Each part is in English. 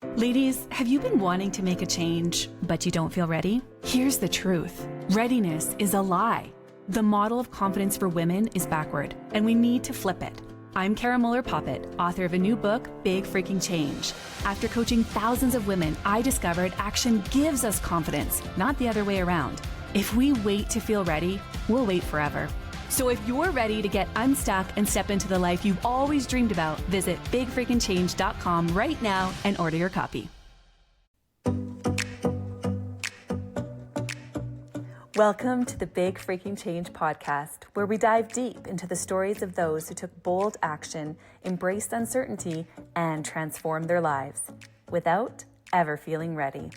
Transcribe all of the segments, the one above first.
Ladies, have you been wanting to make a change, but you don't feel ready? Here's the truth. Readiness is a lie. The model of confidence for women is backward, and we need to flip it. I'm Cara Moeller Poppitt, author of a new book, Big Freaking Change. After coaching thousands of women, I discovered action gives us confidence, not the other way around. If we wait to feel ready, we'll wait forever. So if you're ready to get unstuck and step into the life you've always dreamed about, visit bigfreakingchange.com right now and order your copy. Welcome to the Big Freaking Change podcast, where we dive deep into the stories of those who took bold action, embraced uncertainty, and transformed their lives without ever feeling ready.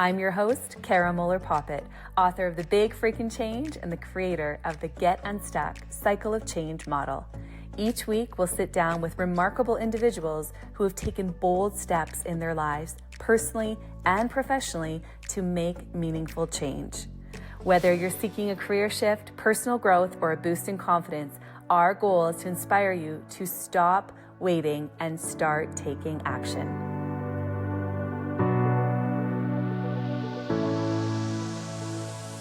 I'm your host, Cara Moeller Poppitt, author of The Big Freaking Change and the creator of the Get Unstuck Cycle of Change model. Each week, we'll sit down with remarkable individuals who have taken bold steps in their lives, personally and professionally, to make meaningful change. Whether you're seeking a career shift, personal growth, or a boost in confidence, our goal is to inspire you to stop waiting and start taking action.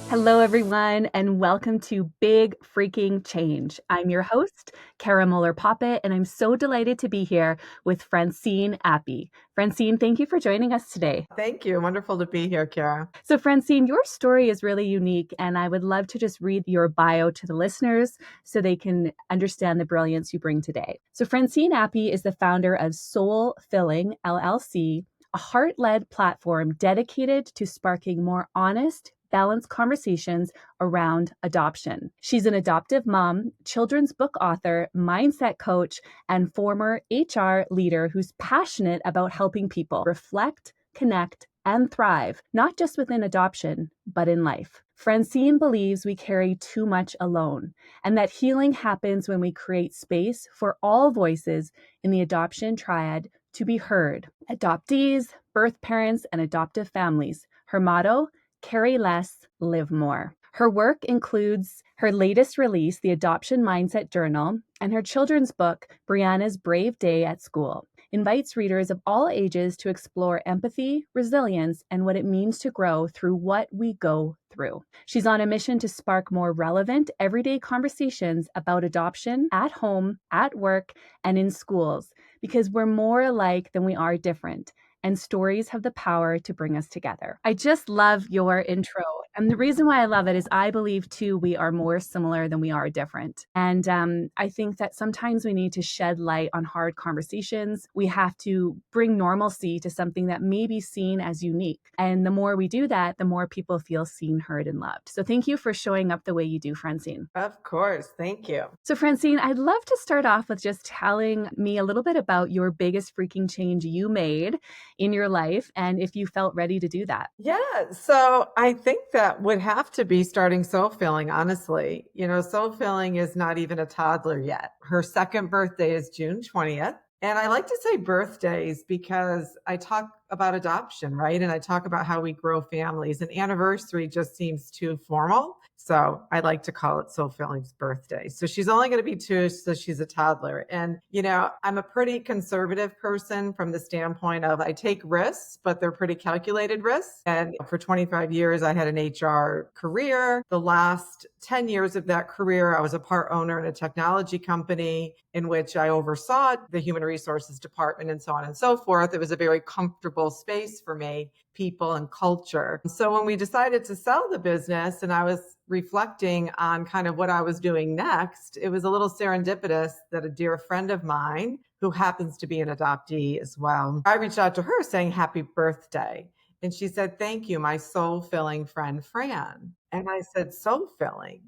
Hello, everyone, and welcome to Big Freaking Change. I'm your host, Cara Moeller Poppitt, and I'm so delighted to be here with Francine Apy. Francine, thank you for joining us today. Thank you. Wonderful to be here, Cara. So, Francine, your story is really unique, and I would love to just read your bio to the listeners so they can understand the brilliance you bring today. So, Francine Apy is the founder of SoulFilling, LLC, a heart-led platform dedicated to sparking more honest, balanced conversations around adoption. She's an adoptive mom, children's book author, mindset coach, and former HR leader who's passionate about helping people reflect, connect, and thrive, not just within adoption, but in life. Francine believes we carry too much alone, and that healing happens when we create space for all voices in the adoption triad to be heard: adoptees, birth parents, and adoptive families. Her motto: carry less, live more. Her work includes her latest release, The Adoption Mindset Journal, and her children's book, Brianna's Brave Day at School, invites readers of all ages to explore empathy, resilience, and what it means to grow through what we go through. She's on a mission to spark more relevant, everyday conversations about adoption at home, at work, and in schools, because we're more alike than we are different. And stories have the power to bring us together. I just love your intro. And the reason why I love it is I believe, too, we are more similar than we are different. And I think that sometimes we need to shed light on hard conversations. We have to bring normalcy to something that may be seen as unique. And the more we do that, the more people feel seen, heard, and loved. So thank you for showing up the way you do, Francine. Of course. Thank you. So Francine, I'd love to start off with just telling me a little bit about your biggest freaking change you made in your life, and if you felt ready to do that. Yeah. So I think that would have to be starting SoulFilling, honestly. SoulFilling is not even a toddler yet. Her second birthday is June 20th. And I like to say birthdays because I talk about adoption, right? And I talk about how we grow families, and anniversary just seems too formal. So I like to call it SoulFilling's birthday. So she's only going to be 2, so she's a toddler. And, I'm a pretty conservative person from the standpoint of I take risks, but they're pretty calculated risks. And for 25 years, I had an HR career. The last 10 years of that career, I was a part owner in a technology company in which I oversaw the human resources department and so on and so forth. It was a very comfortable space for me, people and culture. So when we decided to sell the business and I was reflecting on kind of what I was doing next, it was a little serendipitous that a dear friend of mine, who happens to be an adoptee as well, I reached out to her saying, happy birthday. And she said, thank you, my soul-filling friend, Fran. And I said, soul-filling,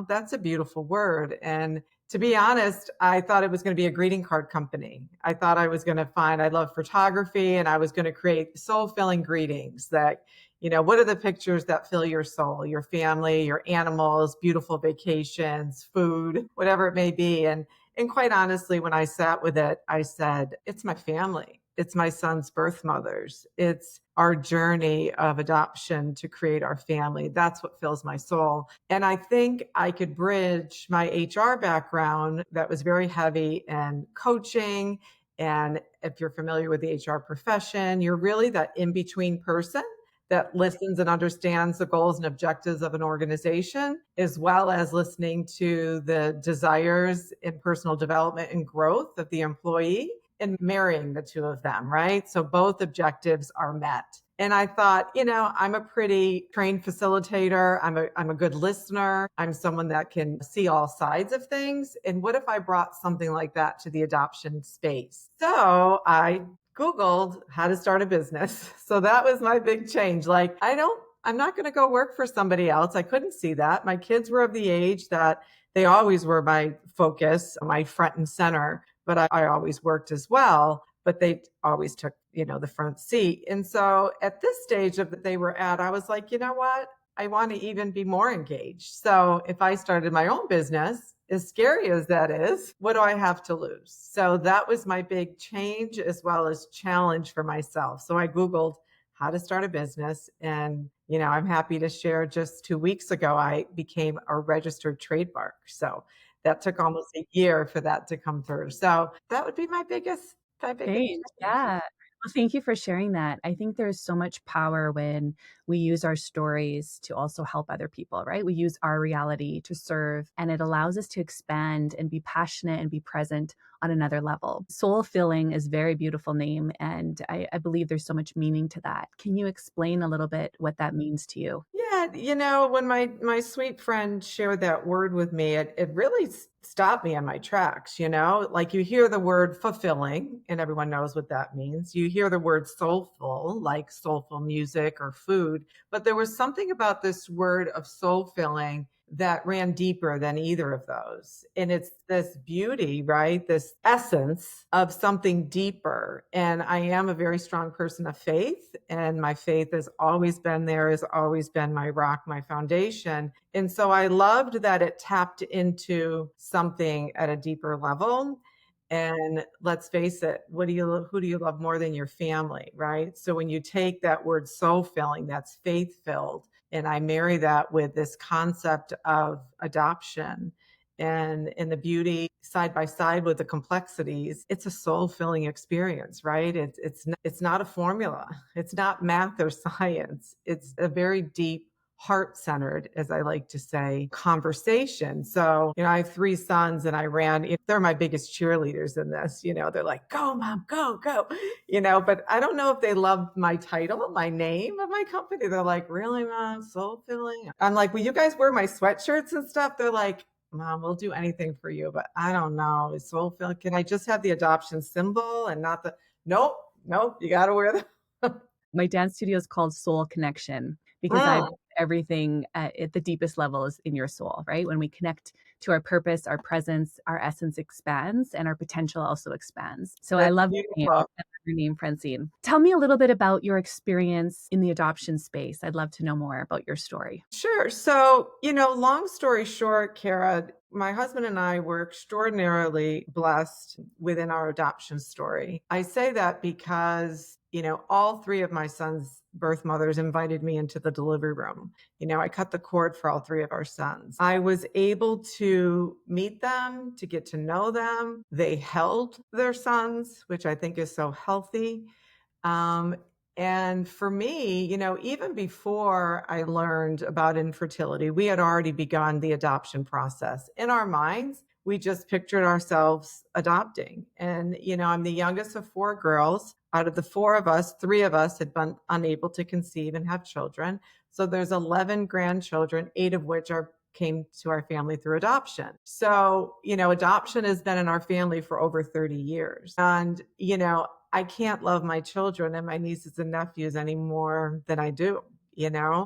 that's a beautiful word. And to be honest, I thought it was going to be a greeting card company. I thought I was going to I love photography, and I was going to create soul-filling greetings that, what are the pictures that fill your soul, your family, your animals, beautiful vacations, food, whatever it may be. And quite honestly, when I sat with it, I said, it's my family. It's my son's birth mothers. It's our journey of adoption to create our family. That's what fills my soul. And I think I could bridge my HR background that was very heavy in coaching And if you're familiar with the HR profession, you're really that in-between person that listens and understands the goals and objectives of an organization, as well as listening to the desires in personal development and growth of the employee and marrying the two of them, right? So both objectives are met. And I thought, I'm a pretty trained facilitator. I'm a good listener. I'm someone that can see all sides of things. And what if I brought something like that to the adoption space? So I Googled how to start a business. So that was my big change. Like, I'm not going to go work for somebody else. I couldn't see that. My kids were of the age that they always were my focus, my front and center, but I always worked as well. But they always took, the front seat. And so at this stage of that they were at, I was like, you know what? I want to even be more engaged. So if I started my own business, as scary as that is, what do I have to lose? So that was my big change as well as challenge for myself. So I Googled how to start a business. And, I'm happy to share just 2 weeks ago, I became a registered trademark. So that took almost a year for that to come through. So that would be my biggest Change. change. Yeah. Well, thank you for sharing that. I think there's so much power when we use our stories to also help other people, right? We use our reality to serve, and it allows us to expand and be passionate and be present on another level. Soul filling is a very beautiful name, and I believe there's so much meaning to that. Can you explain a little bit what that means to you? Yeah, when my sweet friend shared that word with me, it really stopped me in my tracks, Like you hear the word fulfilling, and everyone knows what that means. You hear the word soulful, like soulful music or food, but there was something about this word of soul filling that ran deeper than either of those. And it's this beauty, right? This essence of something deeper. And I am a very strong person of faith, and my faith has always been there, has always been my rock, my foundation. And so I loved that it tapped into something at a deeper level. And let's face it, who do you love more than your family, right? So when you take that word soul filling, that's faith filled, and I marry that with this concept of adoption and in the beauty side by side with the complexities, it's a soul filling experience, right? It's not a formula. It's not math or science. It's a very deep, heart centered, as I like to say, conversation. So, I have 3 sons, and they're my biggest cheerleaders in this. They're like, go, mom, go, go, but I don't know if they love my title, my name of my company. They're like, really, mom, soul filling? I'm like, will you guys wear my sweatshirts and stuff? They're like, Mom, we'll do anything for you, but I don't know. Is soul filling? Can I just have the adoption symbol and not the? Nope, nope. You got to wear the. My dance studio is called Soul Connection because I Mm. everything at the deepest level is in your soul, right? When we connect to our purpose, our presence, our essence expands and our potential also expands. So I That's love your name. beautiful. I love your name, Francine. Tell me a little bit about your experience in the adoption space. I'd love to know more about your story. Sure. So, long story short, Cara, my husband and I were extraordinarily blessed within our adoption story. I say that because, all 3 of my sons' birth mothers invited me into the delivery room. I cut the cord for all 3 of our sons. I was able to meet them, to get to know them. They held their sons, which I think is so healthy. Um, and for me, even before I learned about infertility, we had already begun the adoption process. In our minds, we just pictured ourselves adopting. And, I'm the youngest of 4 girls. Out of the 4 of us, 3 of us had been unable to conceive and have children. So there's 11 grandchildren, 8 of which came to our family through adoption. So, adoption has been in our family for over 30 years. And, I can't love my children and my nieces and nephews any more than I do,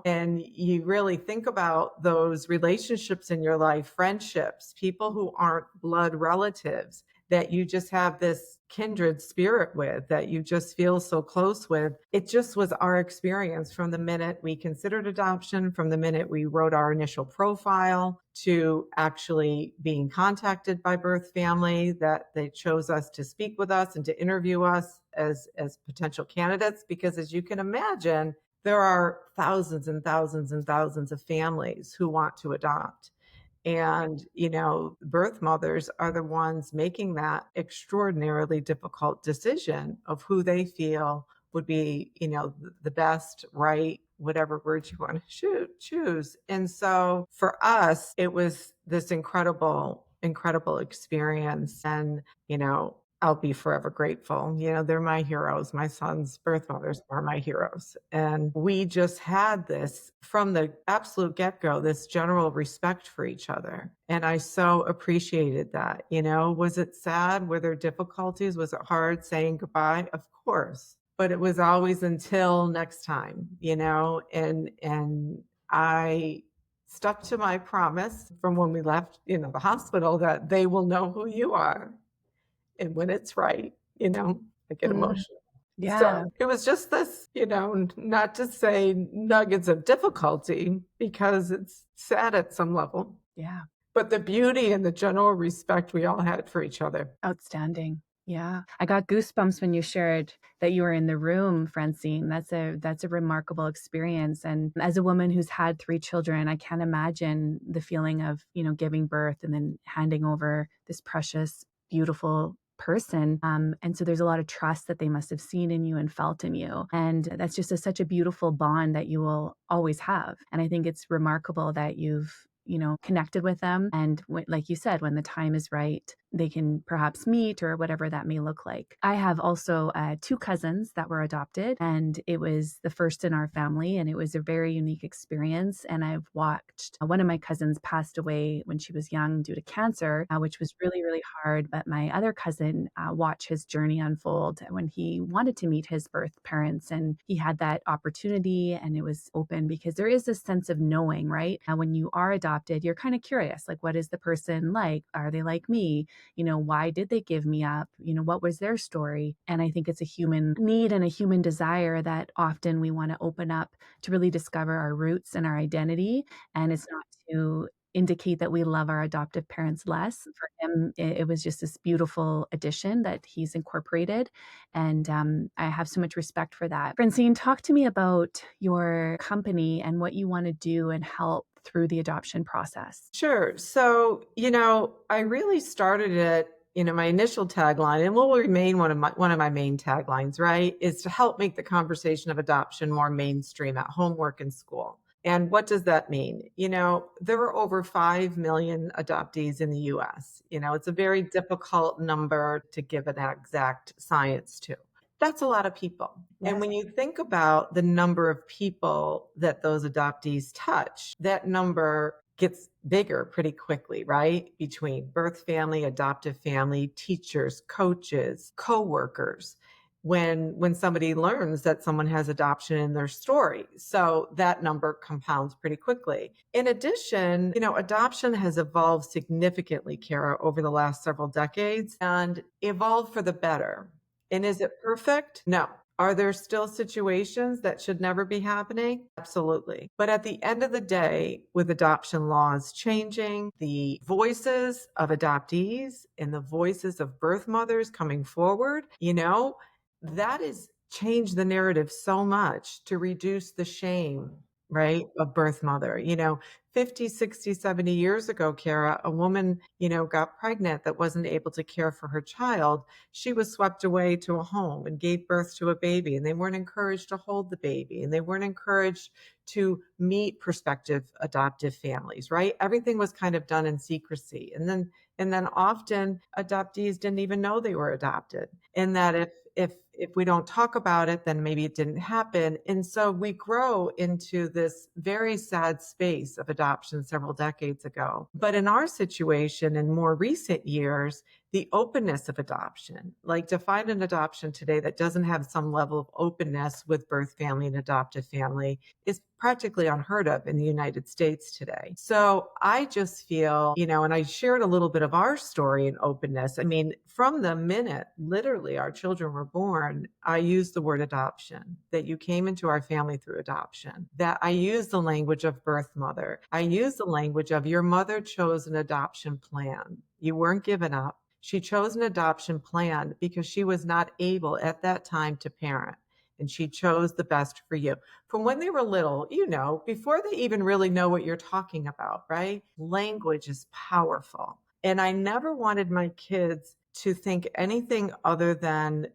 And you really think about those relationships in your life, friendships, people who aren't blood relatives that you just have this kindred spirit with, that you just feel so close with. It just was our experience from the minute we considered adoption, from the minute we wrote our initial profile to actually being contacted by birth family, that they chose us to speak with us and to interview us as potential candidates. Because as you can imagine, there are thousands and thousands and thousands of families who want to adopt. And, birth mothers are the ones making that extraordinarily difficult decision of who they feel would be, the best, right, whatever words you want to choose. And so for us, it was this incredible, incredible experience. And, I'll be forever grateful. They're my heroes. My son's birth mothers are my heroes. And we just had this from the absolute get go, this general respect for each other. And I so appreciated that. Was it sad? Were there difficulties? Was it hard saying goodbye? Of course. But it was always until next time, and I stuck to my promise from when we left, the hospital, that they will know who you are. And when it's right, I get Mm, emotional. yeah. So it was just this, not to say nuggets of difficulty, because it's sad at some level, Yeah. but the beauty and the general respect we all had for each other. Outstanding. Yeah. I got goosebumps when you shared that you were in the room, Francine. That's a remarkable experience. And as a woman who's had 3 children, I can't imagine the feeling of, giving birth and then handing over this precious, beautiful person. And so there's a lot of trust that they must have seen in you and felt in you. And that's just such a beautiful bond that you will always have. And I think it's remarkable that you've connected with them. And like you said, when the time is right, they can perhaps meet or whatever that may look like. I have also 2 cousins that were adopted, and it was the first in our family, and it was a very unique experience. And I've watched one of my cousins passed away when she was young due to cancer, which was really, really hard. But my other cousin watched his journey unfold when he wanted to meet his birth parents, and he had that opportunity, and it was open because there is this sense of knowing, right? When you are adopted, you're kind of curious, like, what is the person like? Are they like me? Why did they give me up? What was their story? And I think it's a human need and a human desire that often we want to open up to really discover our roots and our identity. And it's not to indicate that we love our adoptive parents less. For him, it was just this beautiful addition that he's incorporated. And I have so much respect for that. Francine, talk to me about your company and what you want to do and help through the adoption process. Sure. So, I really started it, my initial tagline, and will remain one of my main taglines, right, is to help make the conversation of adoption more mainstream at home, work, and school. And what does that mean? There are over 5 million adoptees in the US. It's a very difficult number to give an exact science to. That's a lot of people. Yes. And when you think about the number of people that those adoptees touch, that number gets bigger pretty quickly, right? Between birth family, adoptive family, teachers, coaches, coworkers, when somebody learns that someone has adoption in their story. So that number compounds pretty quickly. In addition, adoption has evolved significantly, Cara, over the last several decades, and evolved for the better. And is it perfect? No. Are there still situations that should never be happening? Absolutely. But at the end of the day, with adoption laws changing, the voices of adoptees and the voices of birth mothers coming forward, that has changed the narrative so much to reduce the shame, right, of birth mother. 50, 60, 70 years ago, Cara, a woman, got pregnant that wasn't able to care for her child. She was swept away to a home and gave birth to a baby, and they weren't encouraged to hold the baby, and they weren't encouraged to meet prospective adoptive families, right? Everything was kind of done in secrecy. And then often adoptees didn't even know they were adopted. And that if we don't talk about it, then maybe it didn't happen. And so we grow into this very sad space of adoption several decades ago. But in our situation, in more recent years, the openness of adoption, like to find an adoption today that doesn't have some level of openness with birth family and adoptive family, is practically unheard of in the United States today. So I just feel, and I shared a little bit of our story in openness. I mean, from the minute literally our children were born, I used the word adoption, that you came into our family through adoption, that I used the language of birth mother. I used the language of your mother chose an adoption plan. You weren't given up. She chose an adoption plan because she was not able at that time to parent. and she chose the best for you. From when they were little, before they even really know what you're talking about, right? Language is powerful. And I never wanted my kids to think anything other than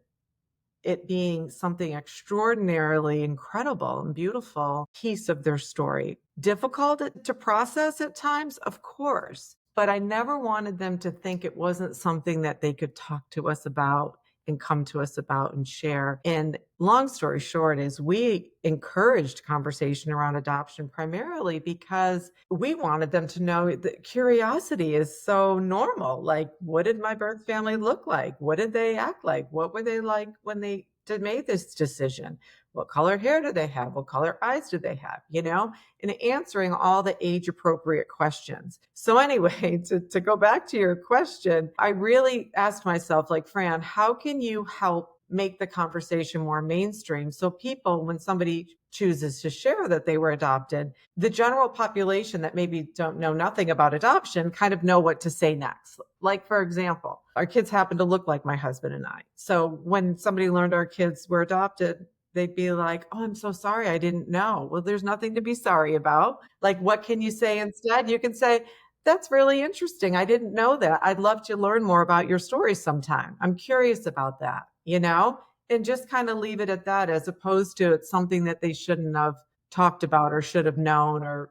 it being something extraordinarily incredible and beautiful piece of their story. Difficult to process at times, of course, but I never wanted them to think it wasn't something that they could talk to us about and come to us about and share. And long story short is we encouraged conversation around adoption primarily because we wanted them to know that curiosity is so normal. Like, what did my birth family look like? What did they act like? What were they like when they made this decision? What color hair do they have? What color eyes do they have? And answering all the age appropriate questions. So anyway, to go back to your question, I really asked myself, like, Fran, how can you help make the conversation more mainstream so people, when somebody chooses to share that they were adopted, the general population that maybe don't know nothing about adoption kind of know what to say next. Like, for example, our kids happen to look like my husband and I. So when somebody learned our kids were adopted, they'd be like, "Oh, I'm so sorry. I didn't know." Well, there's nothing to be sorry about. Like, what can you say instead? You can say, "That's really interesting. I didn't know that. I'd love to learn more about your story sometime. I'm curious about that," and just kind of leave it at that, as opposed to it's something that they shouldn't have talked about or should have known. Or,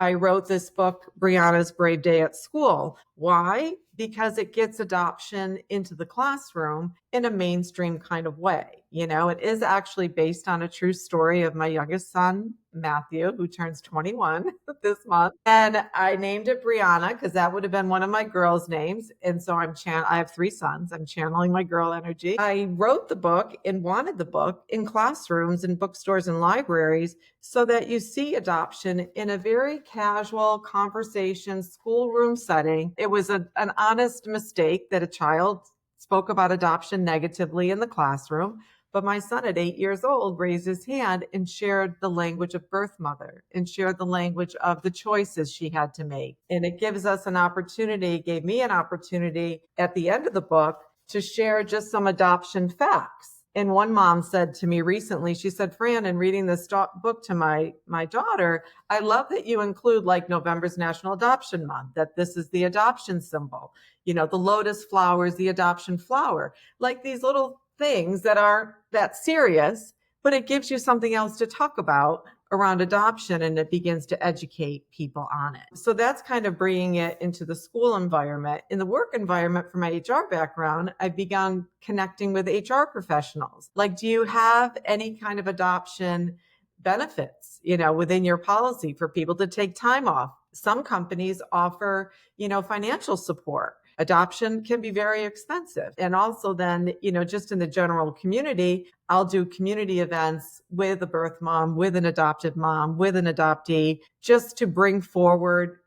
I wrote this book, Brianna's Brave Day at School. Why? Because it gets adoption into the classroom in a mainstream kind of way. It is actually based on a true story of my youngest son, Matthew, who turns 21 this month. And I named it Brianna because that would have been one of my girls' names. And so I have 3 sons. I'm channeling my girl energy. I wrote the book and wanted the book in classrooms and bookstores and libraries so that you see adoption in a very casual conversation, schoolroom setting. It was an honest mistake that a child spoke about adoption negatively in the classroom. But my son at 8 years old raised his hand and shared the language of birth mother and shared the language of the choices she had to make. And it gave me an opportunity at the end of the book to share just some adoption facts. And one mom said to me recently, she said, "Fran, in reading this book to my daughter, I love that you include, like, November's National Adoption Month, that this is the adoption symbol. The lotus flower is the adoption flower." Like, these little things that aren't that serious, but it gives you something else to talk about around adoption, and it begins to educate people on it. So that's kind of bringing it into the school environment. In the work environment, for my HR background, I've begun connecting with HR professionals. Like, do you have any kind of adoption benefits, within your policy for people to take time off? Some companies offer, financial support. Adoption can be very expensive. And also then, just in the general community, I'll do community events with a birth mom, with an adopted mom, with an adoptee, just to bring forward,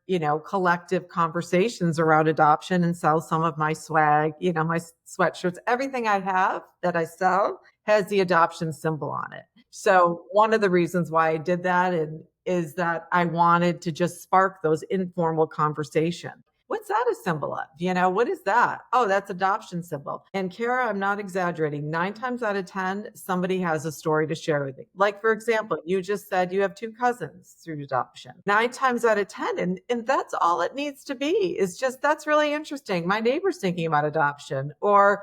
collective conversations around adoption and sell some of my swag, my sweatshirts. Everything I have that I sell has the adoption symbol on it. So one of the reasons why I did that is that I wanted to just spark those informal conversations. What's that a symbol of? What is that? Oh, that's adoption symbol. And Cara, I'm not exaggerating. 9 times out of 10, somebody has a story to share with me. Like, for example, you just said you have 2 cousins through adoption. 9 times out of 10, and that's all it needs to be, is just, that's really interesting. My neighbor's thinking about adoption, or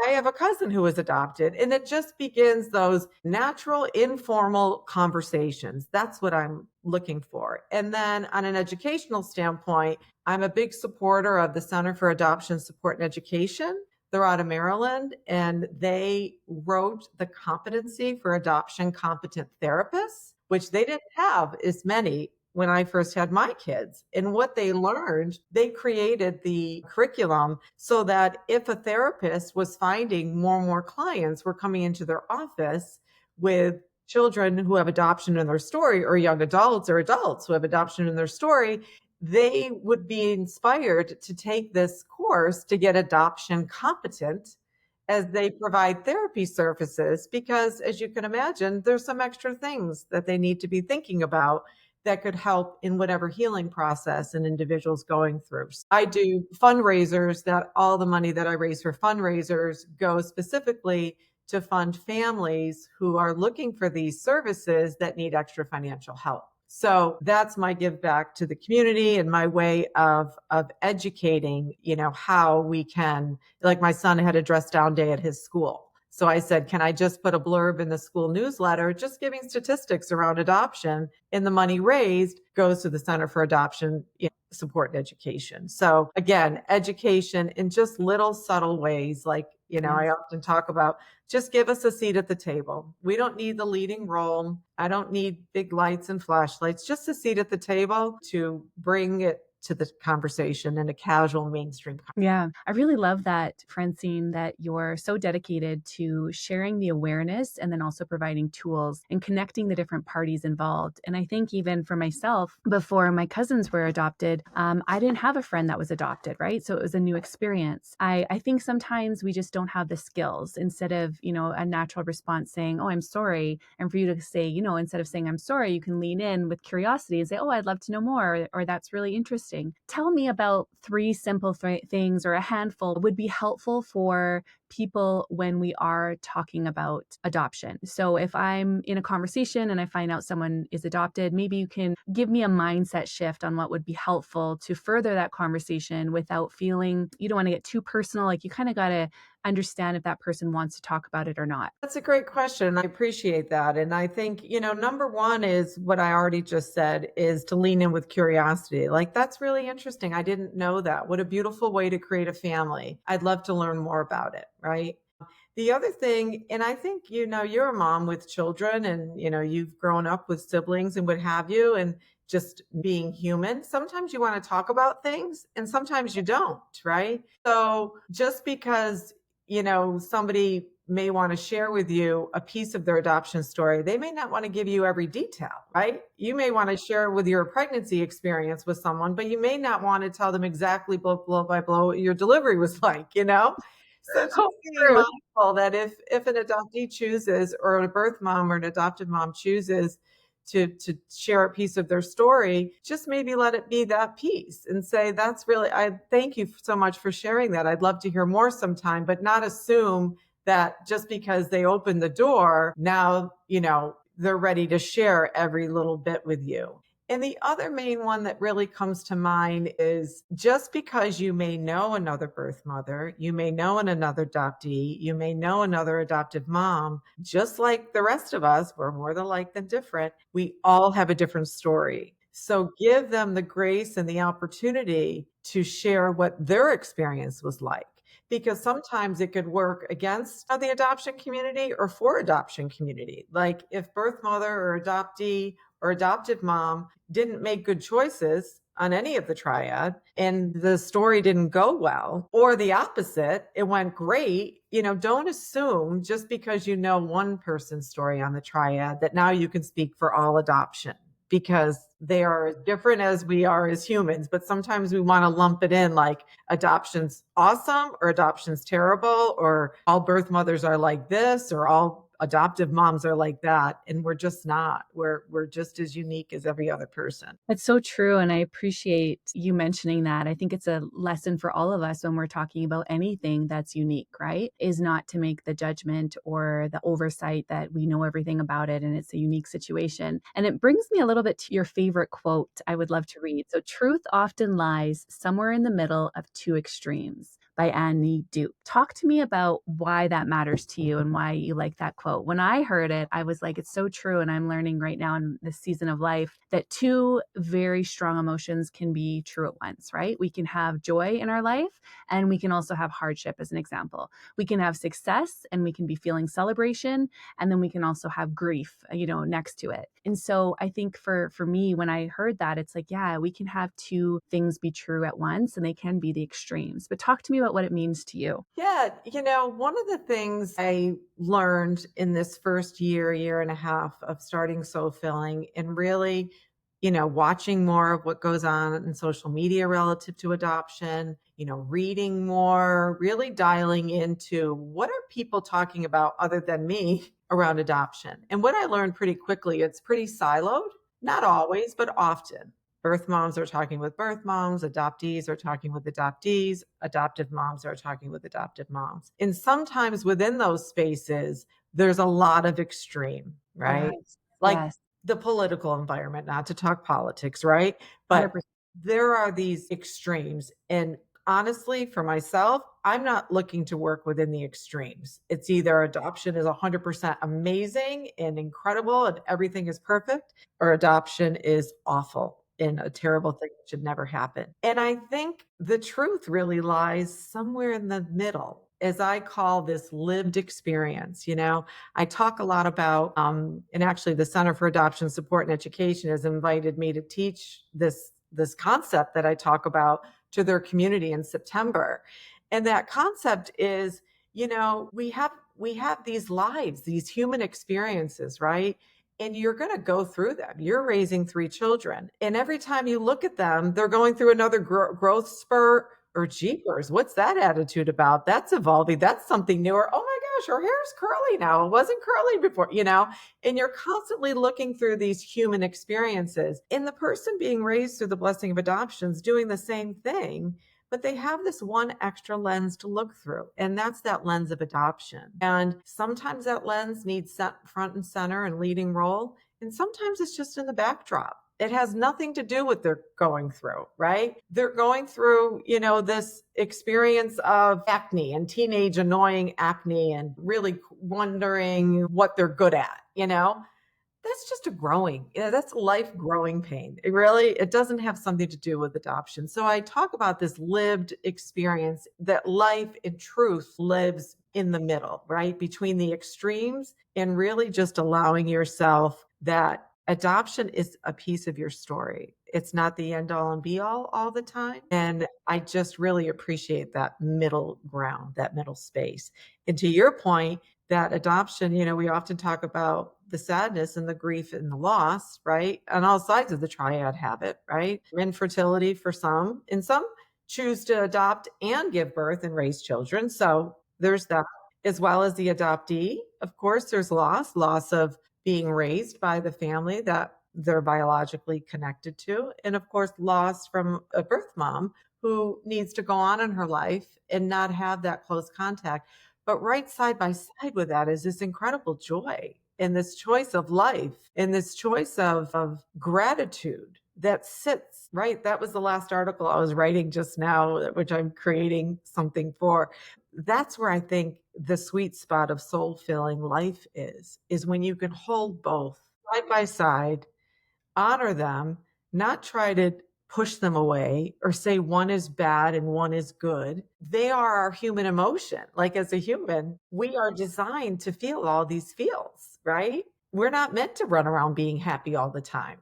I have a cousin who was adopted, and it just begins those natural, informal conversations. That's what I'm looking for. And then on an educational standpoint, I'm a big supporter of the Center for Adoption Support and Education. They're out of Maryland, and they wrote the competency for adoption competent therapists, which they didn't have as many when I first had my kids. And what they learned, they created the curriculum so that if a therapist was finding more and more clients were coming into their office with children who have adoption in their story, or young adults or adults who have adoption in their story, they would be inspired to take this course to get adoption competent as they provide therapy services. Because, as you can imagine, there's some extra things that they need to be thinking about that could help in whatever healing process an individual's going through. I do fundraisers that all the money that I raise for fundraisers goes specifically to fund families who are looking for these services that need extra financial help. So that's my give back to the community and my way of educating, how we can, like my son had a dress down day at his school. So I said, can I just put a blurb in the school newsletter, just giving statistics around adoption, and the money raised goes to the Center for Adoption Support and Education. So again, education in just little subtle ways, like, I often talk about, just give us a seat at the table. We don't need the leading role. I don't need big lights and flashlights, just a seat at the table to bring it to the conversation in a casual mainstream. Yeah, I really love that, Francine, that you're so dedicated to sharing the awareness and then also providing tools and connecting the different parties involved. And I think even for myself, before my cousins were adopted, I didn't have a friend that was adopted, right? So it was a new experience. I think sometimes we just don't have the skills. Instead of, a natural response saying, oh, I'm sorry. And for you to say, instead of saying, I'm sorry, you can lean in with curiosity and say, oh, I'd love to know more, or that's really interesting. Tell me about three simple things or a handful would be helpful for people when we are talking about adoption. So if I'm in a conversation and I find out someone is adopted, maybe you can give me a mindset shift on what would be helpful to further that conversation without feeling you don't want to get too personal. Like you kind of got to understand if that person wants to talk about it or not. That's a great question. I appreciate that. And I think, number one is what I already just said, is to lean in with curiosity. Like, that's really interesting. I didn't know that. What a beautiful way to create a family. I'd love to learn more about it, right? The other thing, and I think, you're a mom with children and, you've grown up with siblings and what have you, and just being human. Sometimes you want to talk about things and sometimes you don't, right? So just because somebody may want to share with you a piece of their adoption story, they may not want to give you every detail, right? You may want to share with your pregnancy experience with someone, but you may not want to tell them exactly blow by blow what your delivery was like, So just being mindful that if an adoptee chooses, or a birth mom or an adopted mom chooses to share a piece of their story, just maybe let it be that piece and say, I thank you so much for sharing that. I'd love to hear more sometime, but not assume that just because they opened the door, now, they're ready to share every little bit with you. And the other main one that really comes to mind is, just because you may know another birth mother, you may know another adoptee, you may know another adoptive mom, just like the rest of us, we're more alike than different. We all have a different story. So give them the grace and the opportunity to share what their experience was like, because sometimes it could work against the adoption community or for adoption community. Like if birth mother or adoptee or adoptive mom didn't make good choices on any of the triad and the story didn't go well, or the opposite, it went great, don't assume just because you know one person's story on the triad that now you can speak for all adoption, because they are as different as we are as humans. But sometimes we want to lump it in like adoption's awesome or adoption's terrible, or all birth mothers are like this, or all adoptive moms are like that. And we're just not. We're just as unique as every other person. That's so true. And I appreciate you mentioning that. I think it's a lesson for all of us when we're talking about anything that's unique, right? Is not to make the judgment or the oversight that we know everything about it and it's a unique situation. And it brings me a little bit to your favorite quote I would love to read. So, truth often lies somewhere in the middle of two extremes, by Annie Duke. Talk to me about why that matters to you and why you like that quote. When I heard it, I was like, it's so true. And I'm learning right now in this season of life that two very strong emotions can be true at once, right? We can have joy in our life and we can also have hardship, as an example. We can have success and we can be feeling celebration, and then we can also have grief, next to it. And so I think for me, when I heard that, it's like, yeah, we can have two things be true at once and they can be the extremes. But talk to me about what it means to you. Yeah. One of the things I learned in this first year and a half of starting SoulFilling, and really, watching more of what goes on in social media relative to adoption, reading more, really dialing into what are people talking about other than me around adoption. And what I learned pretty quickly, it's pretty siloed, not always, but often. Birth moms are talking with birth moms, adoptees are talking with adoptees, adoptive moms are talking with adoptive moms. And sometimes within those spaces, there's a lot of extreme, right? Yes. Like Yes. the political environment, not to talk politics, right? But 100%. there are these extremes. And honestly, for myself, I'm not looking to work within the extremes. It's either adoption is 100% amazing and incredible and everything is perfect, or adoption is awful and a terrible thing that should never happen. And I think the truth really lies somewhere in the middle, as I call this lived experience. I talk a lot about, and actually the Center for Adoption Support and Education has invited me to teach this concept that I talk about to their community in September. And that concept is, we have these lives, these human experiences, right? And you're going to go through them. You're raising 3 children. And every time you look at them, they're going through another growth spurt or jeepers. What's that attitude about? That's evolving. That's something newer. Oh my gosh, her hair's curly now. It wasn't curly before. And you're constantly looking through these human experiences. And the person being raised through the blessing of adoption is doing the same thing, but they have this one extra lens to look through, and that's that lens of adoption. And sometimes that lens needs set front and center and leading role, and sometimes it's just in the backdrop. It has nothing to do with they're going through, right? They're going through, this experience of acne and teenage annoying acne and really wondering what they're good at. That's just that's life growing pain. It doesn't have something to do with adoption. So I talk about this lived experience that life in truth lives in the middle, right? Between the extremes, and really just allowing yourself that adoption is a piece of your story. It's not the end all and be all the time. And I just really appreciate that middle ground, that middle space. And to your point, that adoption, we often talk about the sadness and the grief and the loss, right? On all sides of the triad have it, right? Infertility for some, and some choose to adopt and give birth and raise children. So there's that, as well as the adoptee. Of course, there's loss of being raised by the family that they're biologically connected to. And of course, loss from a birth mom who needs to go on in her life and not have that close contact. But right side by side with that is this incredible joy and this choice of life and this choice of gratitude that sits right. That was the last article I was writing just now, which I'm creating something for. That's where I think the sweet spot of soul filling life is when you can hold both side by side, honor them, not try to push them away or say one is bad and one is good. They are our human emotion. Like as a human, we are designed to feel all these feels, right? We're not meant to run around being happy all the time.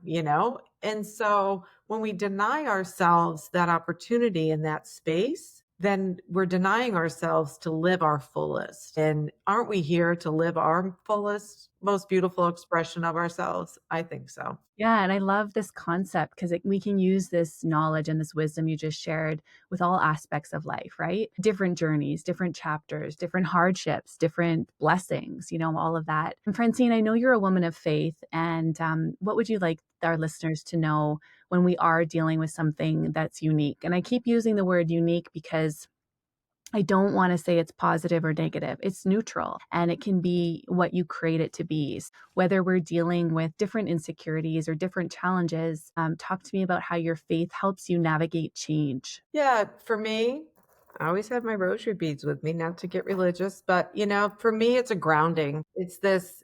And so when we deny ourselves that opportunity in that space, then we're denying ourselves to live our fullest. And aren't we here to live our fullest, most beautiful expression of ourselves? I think so. Yeah, and I love this concept because we can use this knowledge and this wisdom you just shared with all aspects of life, right? Different journeys, different chapters, different hardships, different blessings, all of that. And Francine, I know you're a woman of faith, and what would you like our listeners to know when we are dealing with something that's unique? And I keep using the word unique because I don't want to say it's positive or negative. It's neutral, and it can be what you create it to be. Whether we're dealing with different insecurities or different challenges, talk to me about how your faith helps you navigate change. Yeah, for me, I always have my rosary beads with me, not to get religious, but for me it's a grounding. It's this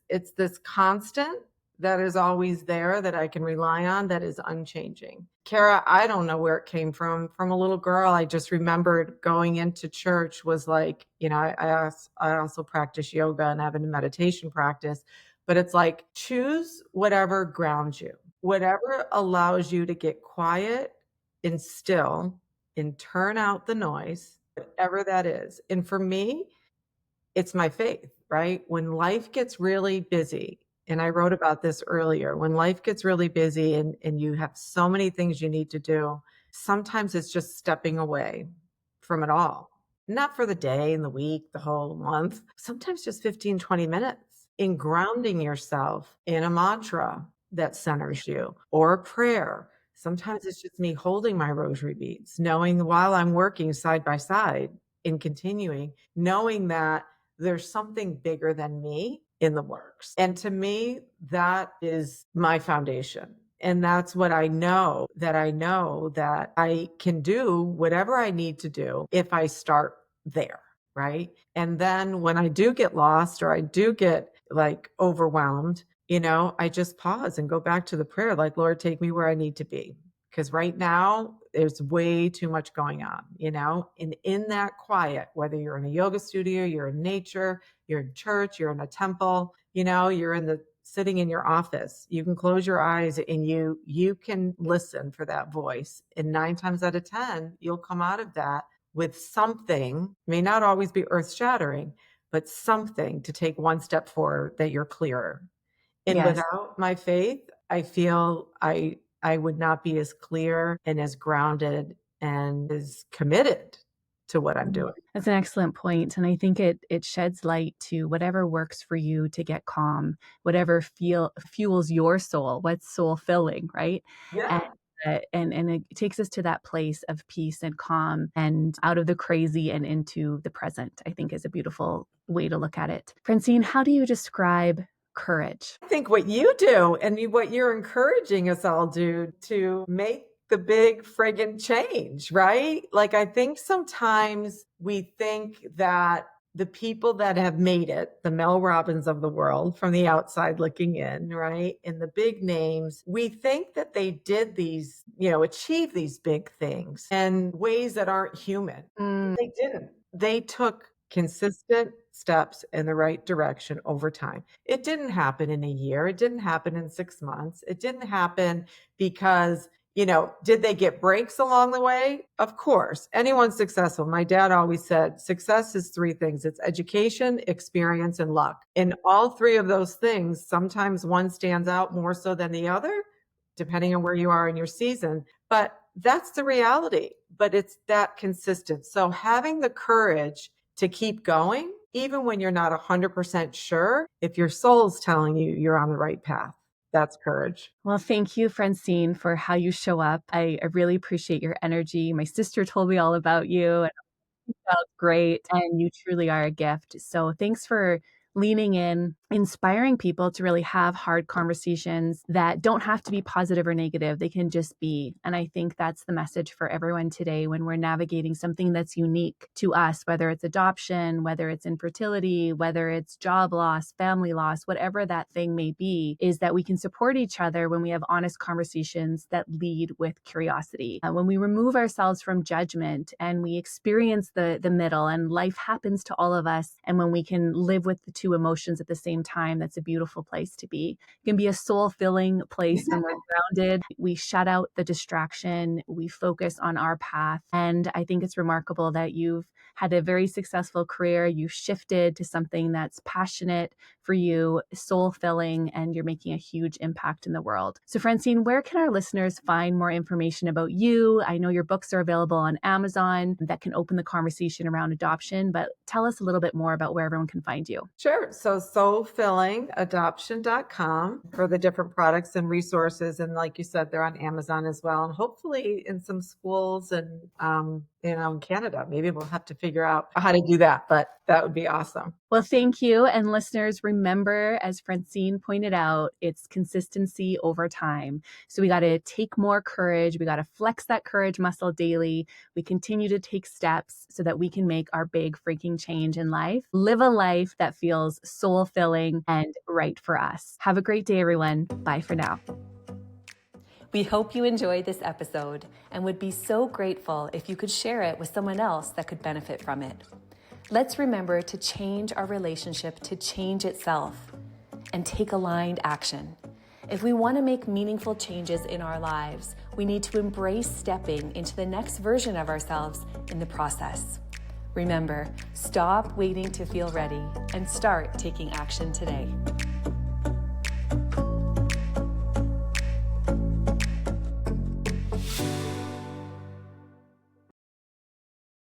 constant that is always there that I can rely on, that is unchanging. Cara, I don't know where it came from. From a little girl, I just remembered going into church was like, I also practice yoga and have a meditation practice, but it's like choose whatever grounds you, whatever allows you to get quiet and still and turn out the noise, whatever that is. And for me, it's my faith, right? When life gets really busy, and I wrote about this earlier, when life gets really busy and you have so many things you need to do, sometimes it's just stepping away from it all. Not for the day and the week, the whole month, sometimes just 15, 20 minutes in grounding yourself in a mantra that centers you or a prayer, Sometimes it's just me holding my rosary beads, knowing while I'm working side by side and continuing, knowing that there's something bigger than me in the works. And to me, that is my foundation. And that's what I know that I can do whatever I need to do if I start there. Right. And then when I do get lost or I do get like overwhelmed, I just pause and go back to the prayer, like, Lord, take me where I need to be. Because right now there's way too much going on, and in that quiet, whether you're in a yoga studio, you're in nature, you're in church, you're in a temple, you're sitting in your office, you can close your eyes and you can listen for that voice. And 9 times out of 10, you'll come out of that with something, may not always be earth shattering, but something to take one step forward that you're clearer. And Yes. without my faith, I feel I would not be as clear and as grounded and as committed to what I'm doing. That's an excellent point. And I think it sheds light to whatever works for you to get calm, whatever fuels your soul, what's soul filling, right? Yeah. And it takes us to that place of peace and calm and out of the crazy and into the present, I think is a beautiful way to look at it. Francine, how do you describe courage? I think what you do and what you're encouraging us all do to make the big friggin' change, right? Like, I think sometimes we think that the people that have made it, the Mel Robbins of the world from the outside looking in, right? And the big names, we think that they did these, achieve these big things in ways that aren't human. They didn't. They took consistent steps in the right direction over time. It didn't happen in a year. It didn't happen in 6 months. It didn't happen because, did they get breaks along the way? Of course. Anyone successful. My dad always said success is 3 things. It's education, experience, and luck. And all 3 of those things, sometimes one stands out more so than the other, depending on where you are in your season. But that's the reality. But it's that consistent. So having the courage to keep going, even when you're not 100% sure, if your soul's telling you you're on the right path, that's courage. Well, thank you, Francine, for how you show up. I really appreciate your energy. My sister told me all about you, and you felt great, and you truly are a gift. So thanks for leaning in, inspiring people to really have hard conversations that don't have to be positive or negative. They can just be. And I think that's the message for everyone today when we're navigating something that's unique to us, whether it's adoption, whether it's infertility, whether it's job loss, family loss, whatever that thing may be, is that we can support each other when we have honest conversations that lead with curiosity. When we remove ourselves from judgment and we experience the middle, and life happens to all of us, and when we can live with the 2 emotions at the same time, that's a beautiful place to be. It can be a soul-filling place when we're grounded. We shut out the distraction. We focus on our path. And I think it's remarkable that you've had a very successful career. You shifted to something that's passionate for you, soul-filling, and you're making a huge impact in the world. So Francine, where can our listeners find more information about you? I know your books are available on Amazon that can open the conversation around adoption, but tell us a little bit more about where everyone can find you. Sure. So SoulFillingAdoption.com for the different products and resources. And like you said, they're on Amazon as well. And hopefully in some schools and, in Canada, maybe we'll have to figure out how to do that, but that would be awesome. Well, thank you. And listeners, remember, as Francine pointed out, it's consistency over time. So we got to take more courage. We got to flex that courage muscle daily. We continue to take steps so that we can make our big freaking change in life. Live a life that feels soul-filling and right for us. Have a great day, everyone. Bye for now. We hope you enjoyed this episode and would be so grateful if you could share it with someone else that could benefit from it. Let's remember to change our relationship to change itself and take aligned action. If we want to make meaningful changes in our lives, we need to embrace stepping into the next version of ourselves in the process. Remember, stop waiting to feel ready and start taking action today.